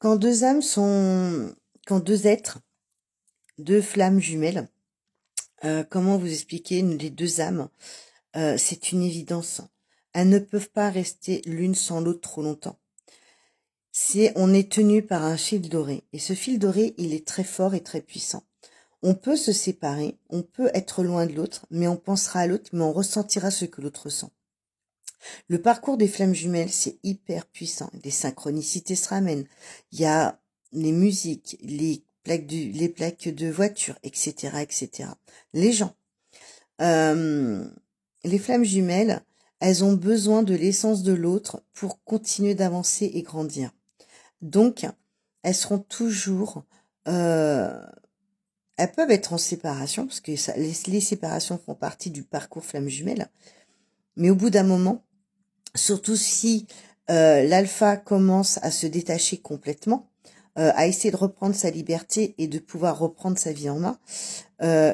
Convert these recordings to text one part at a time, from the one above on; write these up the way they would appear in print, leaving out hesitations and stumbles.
Quand deux âmes sont, quand deux êtres, deux flammes jumelles, comment vous expliquer les deux âmes? C'est une évidence. Elles ne peuvent pas rester l'une sans l'autre trop longtemps. On est tenu par un fil doré. Et ce fil doré, il est très fort et très puissant. On peut se séparer, on peut être loin de l'autre, mais on pensera à l'autre, mais on ressentira ce que l'autre ressent. Le parcours des flammes jumelles, c'est hyper puissant. Les synchronicités se ramènent. Il y a les musiques, les plaques de voiture, etc., etc. Les gens. Les flammes jumelles, elles ont besoin de l'essence de l'autre pour continuer d'avancer et grandir. Donc, elles seront toujours... elles peuvent être en séparation, parce que les séparations font partie du parcours flammes jumelles. Mais au bout d'un moment, surtout si l'alpha commence à se détacher complètement, à essayer de reprendre sa liberté et de pouvoir reprendre sa vie en main,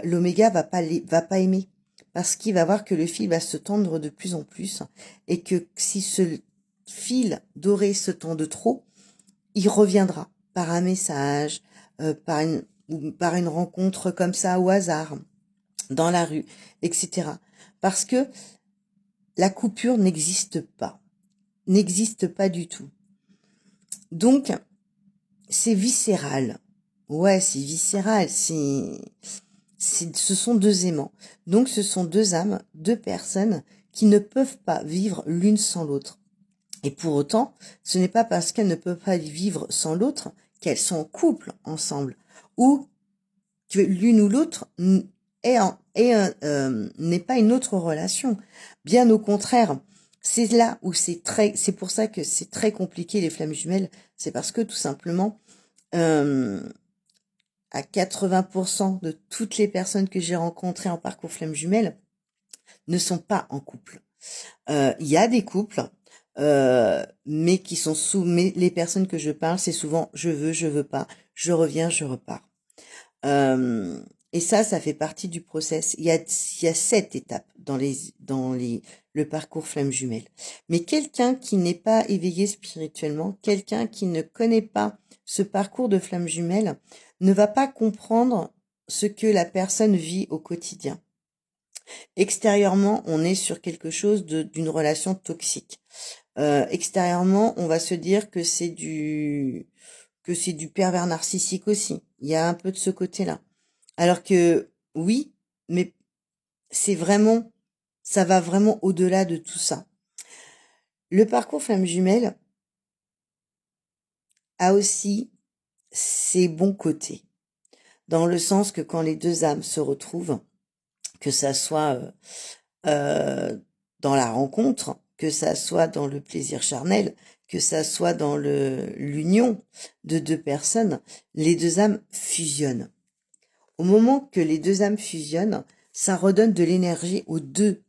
l'oméga va pas aimer, parce qu'il va voir que le fil va se tendre de plus en plus et que si ce fil doré se tend de trop, il reviendra par un message, par une rencontre comme ça au hasard, dans la rue, etc. Parce que la coupure n'existe pas du tout. Donc, c'est viscéral. Ouais, c'est viscéral, ce sont deux aimants. Donc, ce sont deux âmes, deux personnes qui ne peuvent pas vivre l'une sans l'autre. Et pour autant, ce n'est pas parce qu'elles ne peuvent pas vivre sans l'autre qu'elles sont en couple ensemble, ou que l'une ou l'autre n'est pas une autre relation. Bien au contraire, c'est là où c'est pour ça que c'est très compliqué les flammes jumelles. C'est parce que tout simplement, à 80% de toutes les personnes que j'ai rencontrées en parcours flammes jumelles ne sont pas en couple. Il y a des couples, mais qui sont mais les personnes que je parle, c'est souvent je veux pas, je reviens, je repars. Et ça fait partie du process. Il y a 7 étapes dans le parcours flamme jumelle. Mais quelqu'un qui n'est pas éveillé spirituellement, quelqu'un qui ne connaît pas ce parcours de flamme jumelle, ne va pas comprendre ce que la personne vit au quotidien. Extérieurement, on est sur quelque chose d'une relation toxique. Extérieurement, on va se dire que c'est du pervers narcissique aussi. Il y a un peu de ce côté-là. Alors que oui, mais ça va vraiment au-delà de tout ça. Le parcours flamme jumelle a aussi ses bons côtés, dans le sens que quand les deux âmes se retrouvent, que ça soit dans la rencontre, que ça soit dans le plaisir charnel, que ça soit dans l'union de deux personnes, les deux âmes fusionnent. Au moment que les deux âmes fusionnent, ça redonne de l'énergie aux deux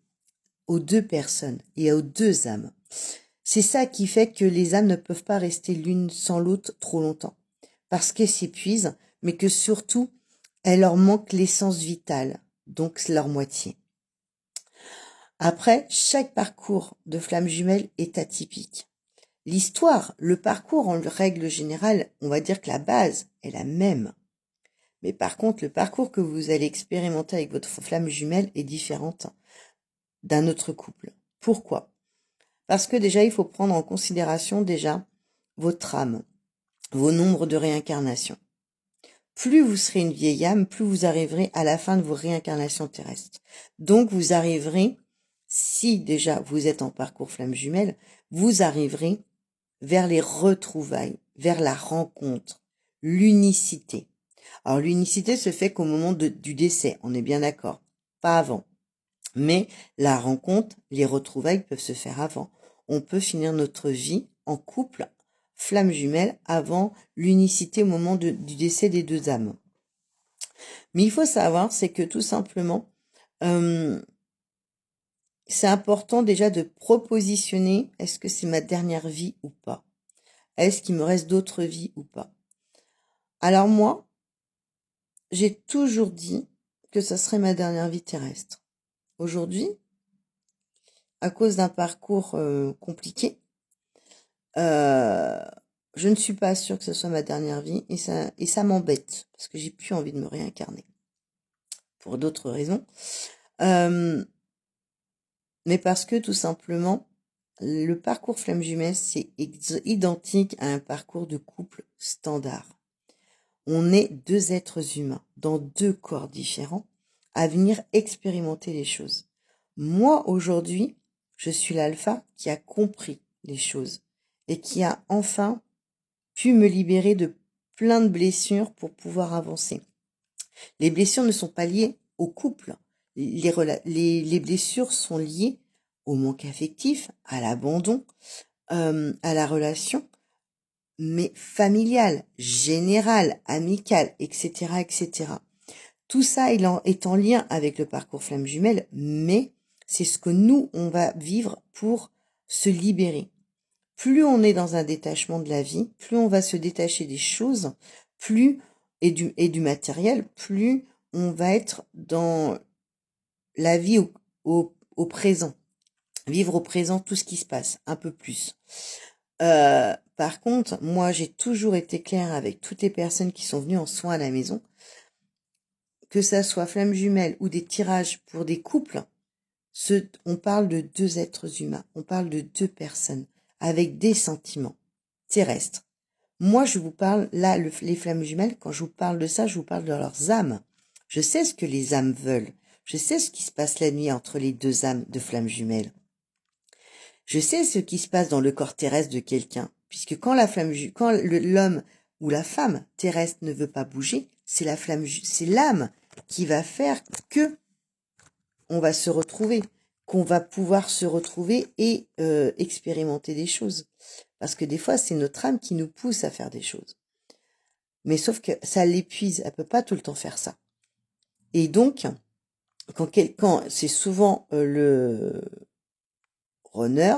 personnes et aux deux âmes. C'est ça qui fait que les âmes ne peuvent pas rester l'une sans l'autre trop longtemps, parce qu'elles s'épuisent, mais que surtout, elles leur manque l'essence vitale, donc leur moitié. Après, chaque parcours de flamme jumelle est atypique. L'histoire, le parcours en règle générale, on va dire que la base est la même. Mais par contre, le parcours que vous allez expérimenter avec votre flamme jumelle est différent d'un autre couple. Pourquoi? Parce que déjà, il faut prendre en considération déjà votre âme, vos nombres de réincarnations. Plus vous serez une vieille âme, plus vous arriverez à la fin de vos réincarnations terrestres. Donc, vous arriverez, si déjà vous êtes en parcours flamme jumelle, vous arriverez vers les retrouvailles, vers la rencontre, l'unicité. Alors, l'unicité se fait qu'au moment du décès, on est bien d'accord, pas avant. Mais la rencontre, les retrouvailles peuvent se faire avant. On peut finir notre vie en couple, flamme jumelle, avant l'unicité au moment du décès des deux âmes. Mais il faut savoir, c'est que tout simplement, c'est important déjà de propositionner, est-ce que c'est ma dernière vie ou pas? Est-ce qu'il me reste d'autres vies ou pas? Alors moi, j'ai toujours dit que ça serait ma dernière vie terrestre. Aujourd'hui, à cause d'un parcours compliqué, je ne suis pas sûre que ce soit ma dernière vie et ça m'embête parce que j'ai plus envie de me réincarner pour d'autres raisons. Mais parce que tout simplement, le parcours flamme jumelle, c'est identique à un parcours de couple standard. On est deux êtres humains dans deux corps différents à venir expérimenter les choses. Moi, aujourd'hui, je suis l'alpha qui a compris les choses et qui a enfin pu me libérer de plein de blessures pour pouvoir avancer. Les blessures ne sont pas liées au couple. Les blessures sont liées au manque affectif, à l'abandon, à la relation, mais familiale, générale, amicale, etc., etc. Tout ça est en lien avec le parcours flamme jumelle, mais c'est ce que nous, on va vivre pour se libérer. Plus on est dans un détachement de la vie, plus on va se détacher des choses, plus et du matériel, plus on va être dans la vie au présent. Vivre au présent tout ce qui se passe, un peu plus. Par contre, moi, j'ai toujours été claire avec toutes les personnes qui sont venues en soins à la maison, que ça soit flamme jumelle ou des tirages pour des couples, on parle de deux êtres humains, on parle de deux personnes avec des sentiments terrestres. Moi, je vous parle, là, les flammes jumelles, quand je vous parle de ça, je vous parle de leurs âmes. Je sais ce que les âmes veulent. Je sais ce qui se passe la nuit entre les deux âmes de flammes jumelles. Je sais ce qui se passe dans le corps terrestre de quelqu'un, puisque quand l'homme ou la femme terrestre ne veut pas bouger, c'est l'âme qui va faire que on va se retrouver, qu'on va pouvoir se retrouver et expérimenter des choses. Parce que des fois, c'est notre âme qui nous pousse à faire des choses. Mais sauf que ça l'épuise, elle peut pas tout le temps faire ça. Et donc, quand c'est souvent le runner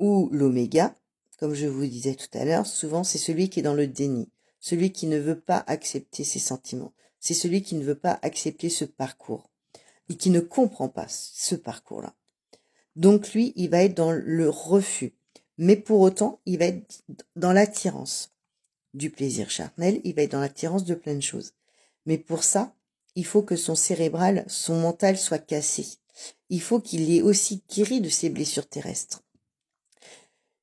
ou l'oméga, comme je vous disais tout à l'heure, souvent c'est celui qui est dans le déni, celui qui ne veut pas accepter ses sentiments, c'est celui qui ne veut pas accepter ce parcours et qui ne comprend pas ce parcours-là. Donc lui, il va être dans le refus, mais pour autant, il va être dans l'attirance du plaisir charnel, il va être dans l'attirance de plein de choses. Mais pour ça, il faut que son cérébral, son mental soit cassé. Il faut qu'il ait aussi guéri de ses blessures terrestres.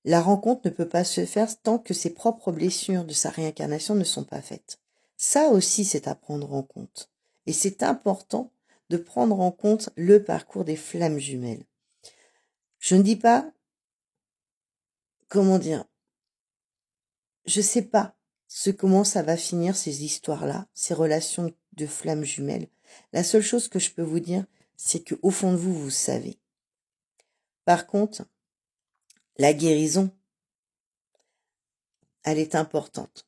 La rencontre ne peut pas se faire tant que ses propres blessures de sa réincarnation ne sont pas faites. Ça aussi, c'est à prendre en compte. Et c'est important de prendre en compte le parcours des flammes jumelles. Je ne dis pas, comment dire, je sais pas comment ça va finir ces histoires-là, ces relations de flammes jumelles. La seule chose que je peux vous dire, c'est que au fond de vous, vous savez. Par contre, la guérison, elle est importante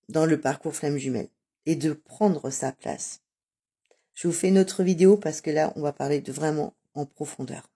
dans le parcours flamme jumelle et de prendre sa place. Je vous fais une autre vidéo parce que là, on va parler de vraiment en profondeur.